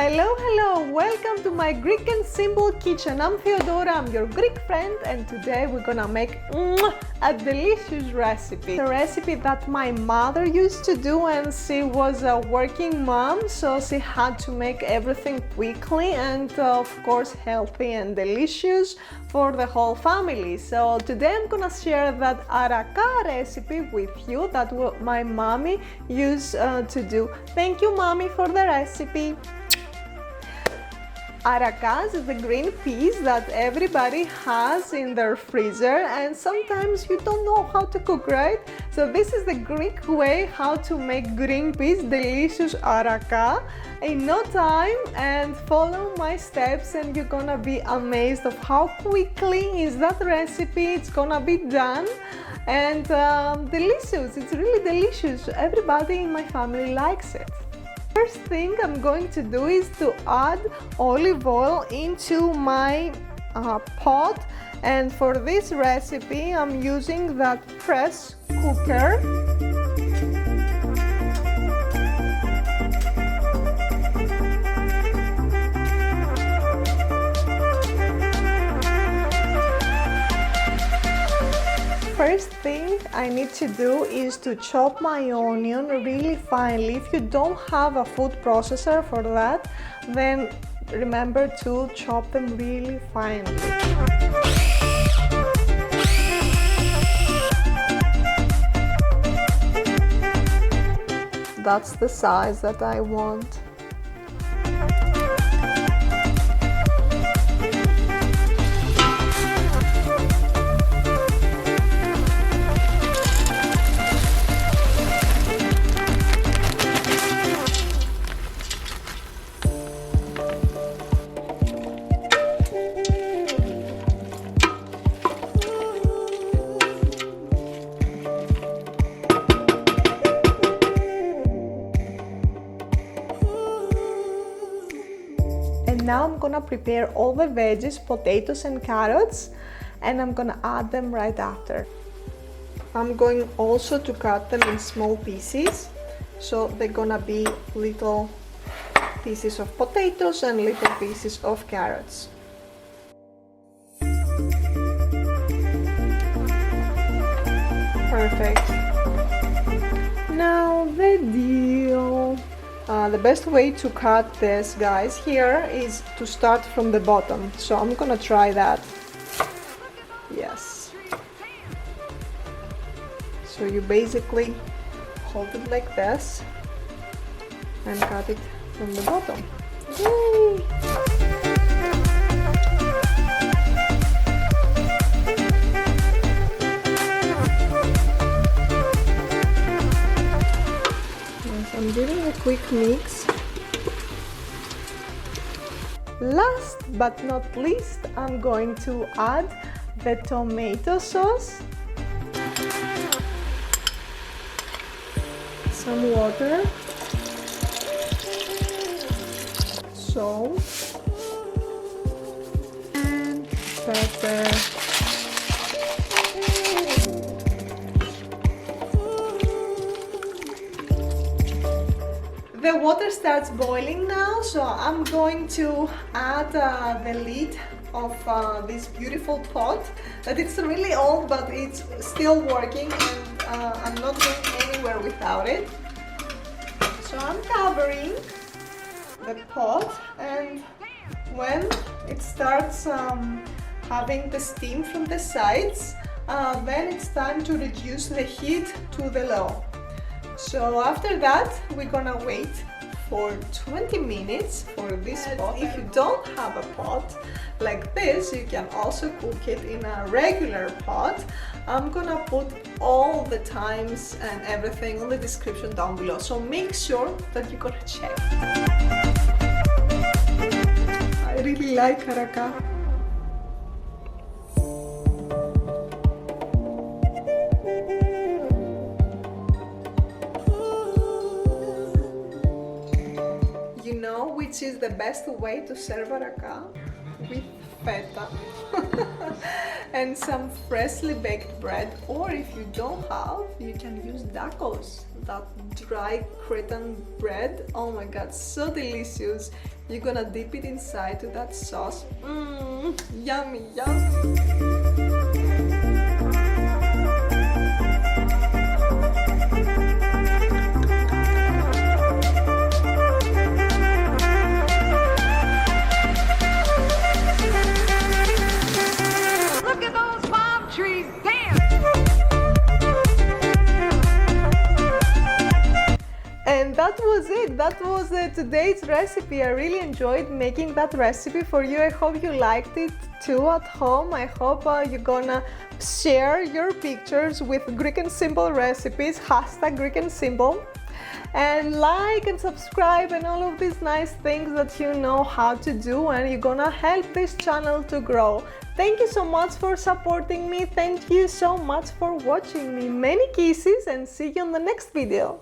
Hello, welcome to my Greek and Simple kitchen. I'm Theodora, I'm your Greek friend, and today we're gonna make a delicious recipe. A recipe that my mother used to do when she was a working mom, so she had to make everything quickly and of course healthy and delicious for the whole family. So today I'm gonna share that Araka recipe with you that my mommy used to do. Thank you, mommy, for the recipe. Arakas is the green peas that everybody has in their freezer, and sometimes you don't know how to cook, right? So this is the Greek way how to make green peas delicious araka in no time, and follow my steps and you're gonna be amazed of how quickly is that recipe. It's gonna be done and delicious. It's really delicious. Everybody in my family likes it. First thing I'm going to do is to add olive oil into my pot, and for this recipe I'm using that press cooker. First thing I need to do is to chop my onion really finely. If you don't have a food processor for that, then remember to chop them really finely. That's the size that I want. Now I'm gonna prepare all the veggies, potatoes and carrots, and I'm gonna add them right after. I'm going also to cut them in small pieces, so they're gonna be little pieces of potatoes and little pieces of carrots. Perfect. Now the dill. The best way to cut this, guys, here is to start from the bottom. So I'm gonna try that. Yes. So you basically hold it like this and cut it from the bottom. Yay! I'm giving a quick mix. Last but not least, I'm going to add the tomato sauce, some water, salt, and pepper. The water starts boiling now, so I'm going to add the lid of this beautiful pot that it's really old but it's still working, and I'm not going anywhere without it. So I'm covering the pot, and when it starts having the steam from the sides, then it's time to reduce the heat to the low. So after that, we're gonna wait for 20 minutes for this pot. If you don't have a pot like this, you can also cook it in a regular pot. I'm gonna put all the times and everything in the description down below, so make sure that you're gonna check. I really like Araka. Which is the best way to serve Araka? With feta and some freshly baked bread, or if you don't have, you can use dakos, that dry Cretan bread. Oh my god, so delicious. You're gonna dip it inside to that sauce. Yummy, yummy. And that was it. That was today's recipe. I really enjoyed making that recipe for you. I hope you liked it too at home. I hope you're gonna share your pictures with Greek and Simple recipes, hashtag Greek and Simple. And like and subscribe and all of these nice things that you know how to do, and you're gonna help this channel to grow. Thank you so much for supporting me. Thank you so much for watching me. Many kisses and see you in the next video.